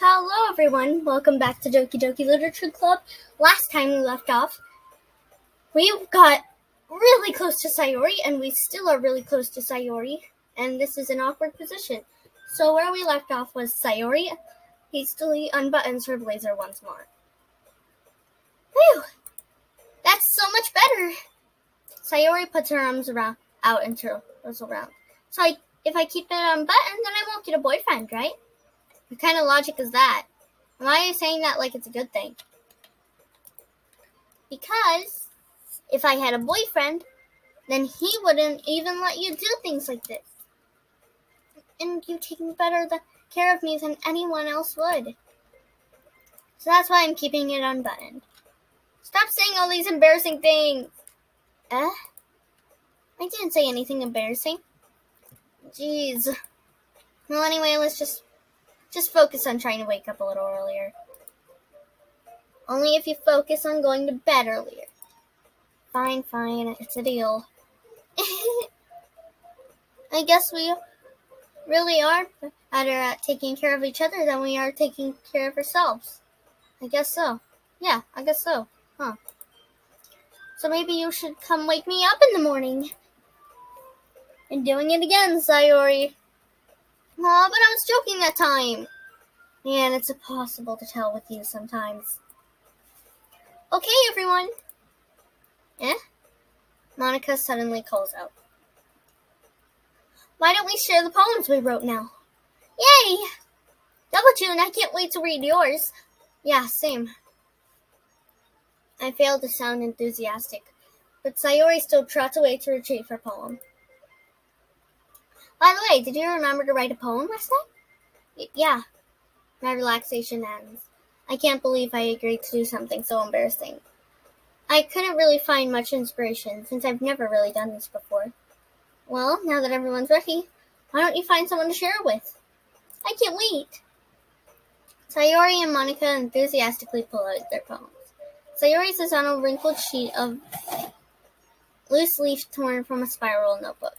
Hello everyone, welcome back to Doki Literature Club. Last time we left off, we got really close to Sayori, and we still are really close to Sayori, and this is an awkward position. So where we left off was Sayori hastily unbuttons her blazer once more. Whew! That's so much better! Sayori puts her arms out and twirls around. So if I keep it unbuttoned, then I won't get a boyfriend, right? What kind of logic is that? Why are you saying that like it's a good thing? Because if I had a boyfriend, then he wouldn't even let you do things like this. And you take better care of me than anyone else would. So that's why I'm keeping it unbuttoned. Stop saying all these embarrassing things. I didn't say anything embarrassing. Jeez. Well, anyway, let's just focus on trying to wake up a little earlier. Only if you focus on going to bed earlier. Fine, it's a deal. I guess we really are better at taking care of each other than we are taking care of ourselves. I guess so. Yeah, I guess so. Huh. So maybe you should come wake me up in the morning. And doing it again, Sayori. Aw, but I was joking that time. Man, it's impossible to tell with you sometimes. Okay, everyone. Monica suddenly calls out. Why don't we share the poems we wrote now? Yay! Double Tune, I can't wait to read yours. Yeah, same. I failed to sound enthusiastic, but Sayori still trots away to retrieve her poem. By the way, did you remember to write a poem last night? Yeah. My relaxation ends. I can't believe I agreed to do something so embarrassing. I couldn't really find much inspiration, since I've never really done this before. Well, now that everyone's ready, why don't you find someone to share it with? I can't wait! Sayori and Monica enthusiastically pull out their poems. Sayori's is on a wrinkled sheet of loose leaf torn from a spiral notebook.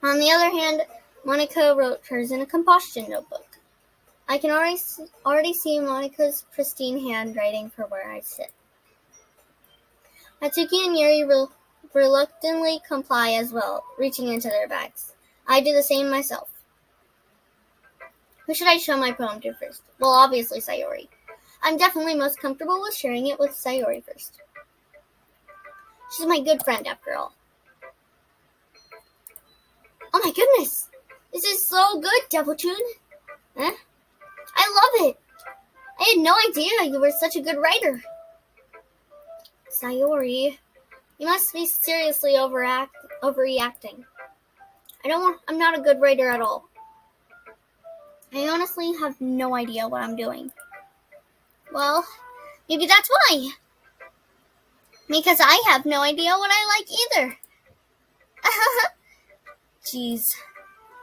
On the other hand, Monica wrote hers in a composition notebook. I can already see Monica's pristine handwriting for where I sit. Atsuki and Yuri reluctantly comply as well, reaching into their bags. I do the same myself. Who should I show my poem to first? Well, obviously Sayori. I'm definitely most comfortable with sharing it with Sayori first. She's my good friend, after all. Oh my goodness! This is so good, Double Tune! I love it! I had no idea you were such a good writer. Sayori, you must be seriously overreacting. I'm not a good writer at all. I honestly have no idea what I'm doing. Well, maybe that's why. Because I have no idea what I like either. Jeez.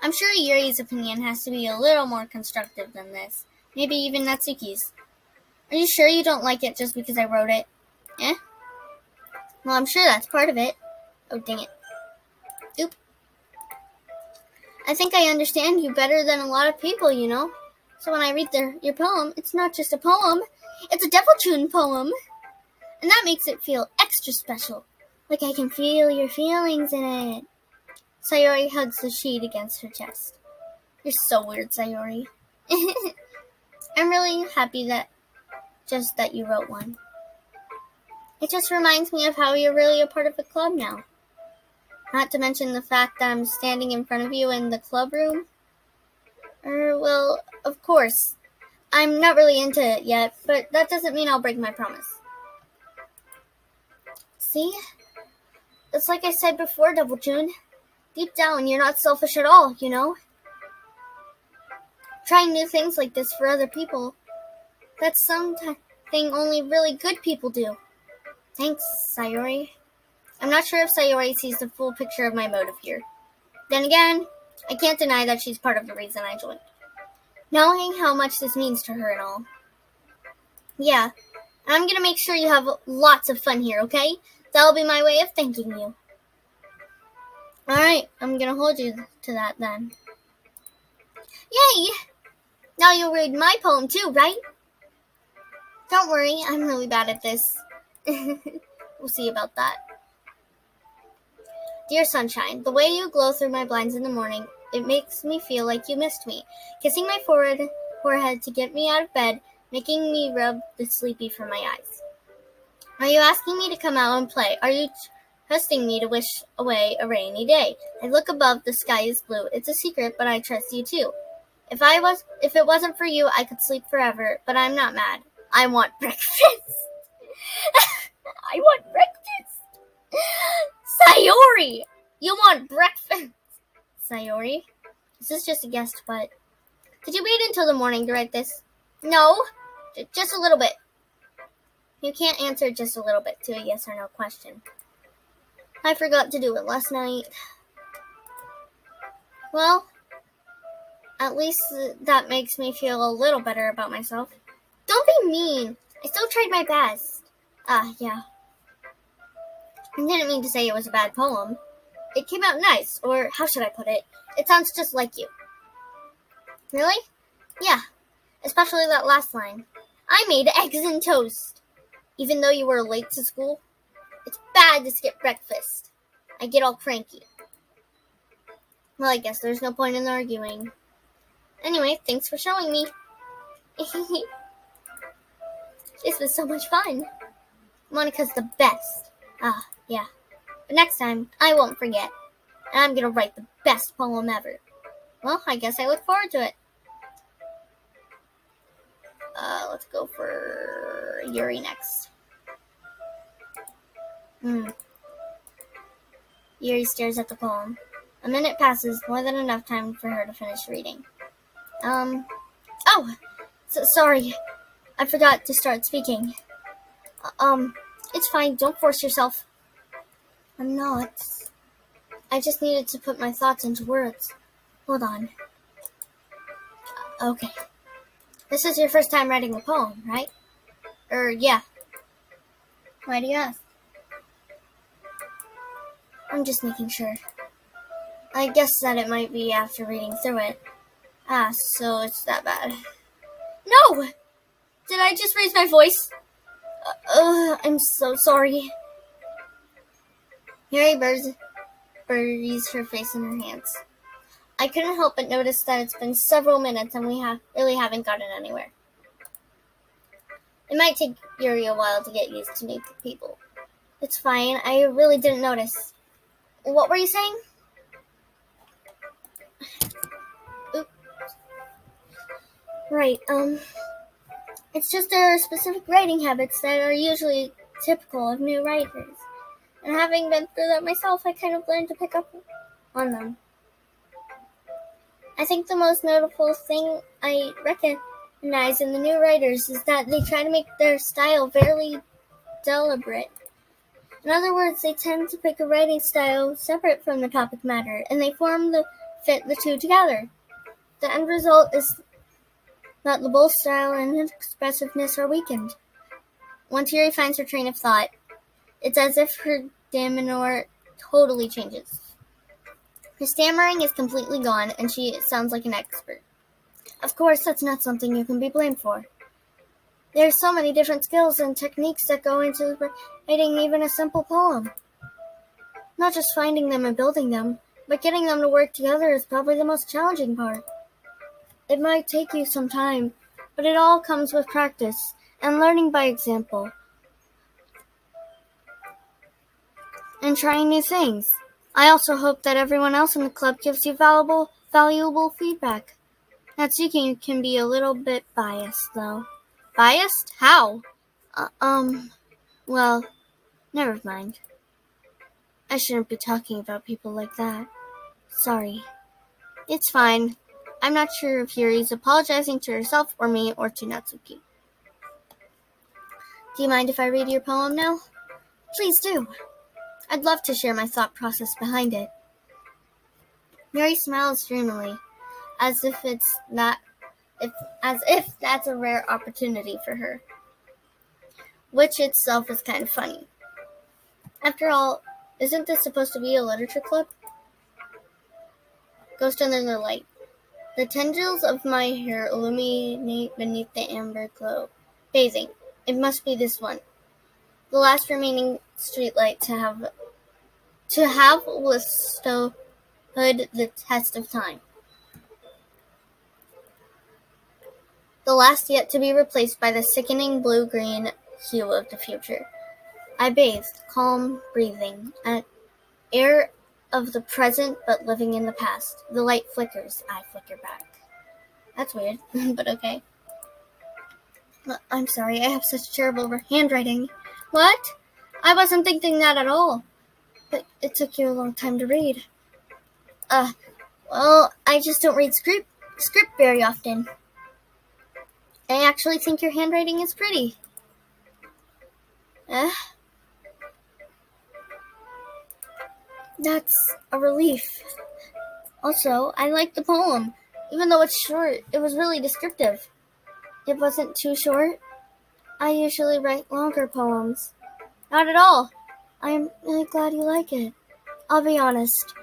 I'm sure Yuri's opinion has to be a little more constructive than this. Maybe even Natsuki's. Are you sure you don't like it just because I wrote it? Well, I'm sure that's part of it. Oh, dang it. Oop. I think I understand you better than a lot of people, you know. So when I read your poem, it's not just a poem. It's a Devil Tune poem. And that makes it feel extra special. Like I can feel your feelings in it. Sayori hugs the sheet against her chest. You're so weird, Sayori. I'm really happy that you wrote one. It just reminds me of how you're really a part of the club now. Not to mention the fact that I'm standing in front of you in the club room. Well, of course. I'm not really into it yet, but that doesn't mean I'll break my promise. See? It's like I said before, Double Tune. Deep down, you're not selfish at all, you know? Trying new things like this for other people, that's something only really good people do. Thanks, Sayori. I'm not sure if Sayori sees the full picture of my motive here. Then again, I can't deny that she's part of the reason I joined. Knowing how much this means to her and all. Yeah, and I'm gonna make sure you have lots of fun here, okay? That'll be my way of thanking you. Alright, I'm gonna hold you to that then. Yay! Now you'll read my poem too, right? Don't worry, I'm really bad at this. We'll see about that. Dear sunshine, the way you glow through my blinds in the morning, it makes me feel like you missed me. Kissing my forehead to get me out of bed, making me rub the sleepy from my eyes. Are you asking me to come out and play? Are you trusting me to wish away a rainy day? I look above, the sky is blue. It's a secret, but I trust you too. If it wasn't for you, I could sleep forever, but I'm not mad. I want breakfast. I want breakfast. Sayori, you want breakfast. Sayori, this is just a guess, but did you wait until the morning to write this? No, just a little bit. You can't answer just a little bit to a yes or no question. I forgot to do it last night. Well, at least that makes me feel a little better about myself. Don't be mean. I still tried my best. Yeah. I didn't mean to say it was a bad poem. It came out nice, or how should I put it? It sounds just like you. Really? Yeah, especially that last line. I made eggs and toast. Even though you were late to school, it's bad to skip breakfast. I get all cranky. Well, I guess there's no point in arguing. Anyway, thanks for showing me. This was so much fun. Monica's the best. Yeah. But next time, I won't forget. And I'm gonna write the best poem ever. Well, I guess I look forward to it. Let's go for Yuri next. Yuri stares at the poem. A minute passes, more than enough time for her to finish reading. Sorry. I forgot to start speaking. It's fine, don't force yourself. I'm not. I just needed to put my thoughts into words. Hold on. Okay. This is your first time writing a poem, right? Yeah. Why do you ask? I'm just making sure. I guess that it might be after reading through it. So it's that bad. No! Did I just raise my voice? I'm so sorry. Yuri buries her face in her hands. I couldn't help but notice that it's been several minutes and we really haven't gotten anywhere. It might take Yuri a while to get used to new people. It's fine, I really didn't notice. What were you saying? Oops. Right, it's just there are specific writing habits that are usually typical of new writers. And having been through that myself, I kind of learned to pick up on them. I think the most notable thing I recognize in the new writers is that they try to make their style very deliberate. In other words, they tend to pick a writing style separate from the topic matter, and they fit the two together. The end result is that the bold style and expressiveness are weakened. Once Yuri finds her train of thought, it's as if her demeanor totally changes. Her stammering is completely gone, and she sounds like an expert. Of course, that's not something you can be blamed for. There are so many different skills and techniques that go into writing even a simple poem. Not just finding them and building them, but getting them to work together is probably the most challenging part. It might take you some time, but it all comes with practice and learning by example. And trying new things. I also hope that everyone else in the club gives you valuable feedback. Natsuki can be a little bit biased, though. Biased? How? Well, never mind. I shouldn't be talking about people like that. Sorry. It's fine. I'm not sure if Yuri's apologizing to herself or me or to Natsuki. Do you mind if I read your poem now? Please do. I'd love to share my thought process behind it. Yuri smiles dreamily, as if that's a rare opportunity for her, which itself is kind of funny. After all, isn't this supposed to be a literature club? Ghost Under the Light. The tendrils of my hair illuminate beneath the amber glow. Bathing. It must be this one. The last remaining streetlight to have withstood the test of time. The last yet to be replaced by the sickening blue-green hue of the future. I bathed, calm, breathing, at air of the present but living in the past. The light flickers. I flicker back. That's weird, but okay. I'm sorry, I have such terrible handwriting. What? I wasn't thinking that at all. But it took you a long time to read. Well, I just don't read script very often. I actually think your handwriting is pretty. That's a relief. Also, I like the poem. Even though it's short, it was really descriptive. It wasn't too short. I usually write longer poems. Not at all. I'm really glad you like it. I'll be honest.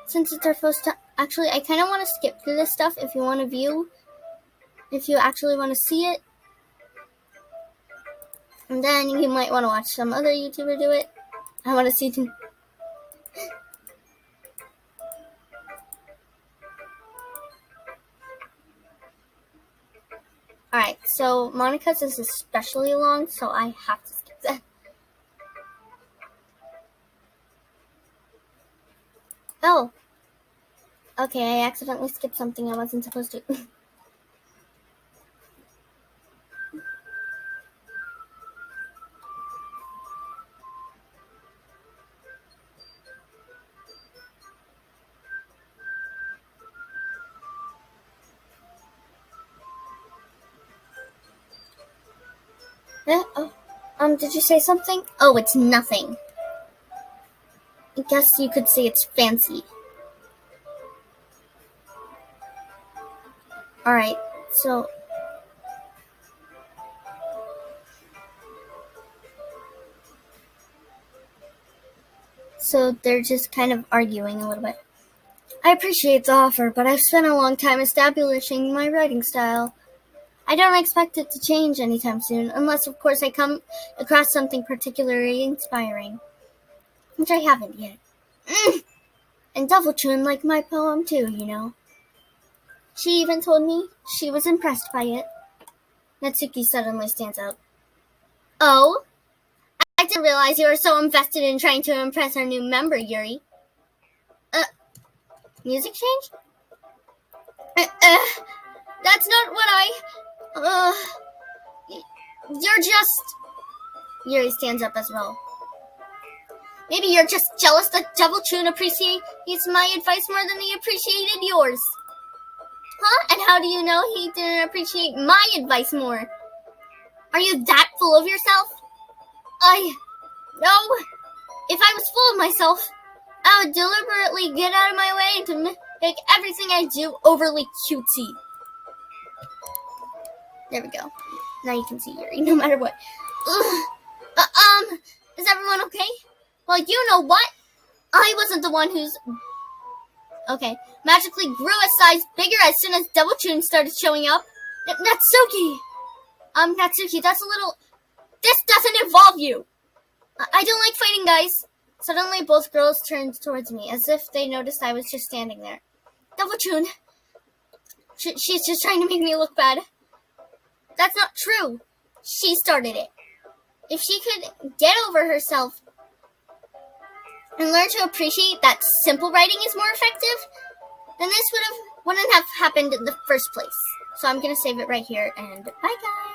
Since it's our first time... Actually, I kind of want to skip through this stuff if you want to view. If you actually want to see it. And then you might want to watch some other YouTuber do it. I want to see... Alright, so Monica's is especially long, so I have to skip that. Oh. Okay, I accidentally skipped something I wasn't supposed to. Did you say something? Oh, it's nothing. I guess you could say it's fancy. Alright, so... So they're just kind of arguing a little bit. I appreciate the offer, but I've spent a long time establishing my writing style. I don't expect it to change anytime soon, unless, of course, I come across something particularly inspiring. Which I haven't yet. And Devil Chun liked my poem too, you know. She even told me she was impressed by it. Natsuki suddenly stands up. Oh? I didn't realize you were so invested in trying to impress our new member, Yuri. Music change? That's not what you're just... Yuri stands up as well. Maybe you're just jealous that Devil Chun appreciates my advice more than he appreciated yours. Huh? And how do you know he didn't appreciate my advice more? Are you that full of yourself? No. If I was full of myself, I would deliberately get out of my way to make everything I do overly cutesy. There we go. Now you can see Yuri, no matter what. Is everyone okay? Well, you know what? I wasn't the one who's... Okay. Magically grew a size bigger as soon as Devil Chun started showing up. Natsuki! Natsuki, that's a little... This doesn't involve you! I don't like fighting, guys. Suddenly, both girls turned towards me, as if they noticed I was just standing there. Devil Chun. She's just trying to make me look bad. That's not true. She started it. If she could get over herself and learn to appreciate that simple writing is more effective, then this wouldn't have happened in the first place. So I'm going to save it right here, and bye, guys.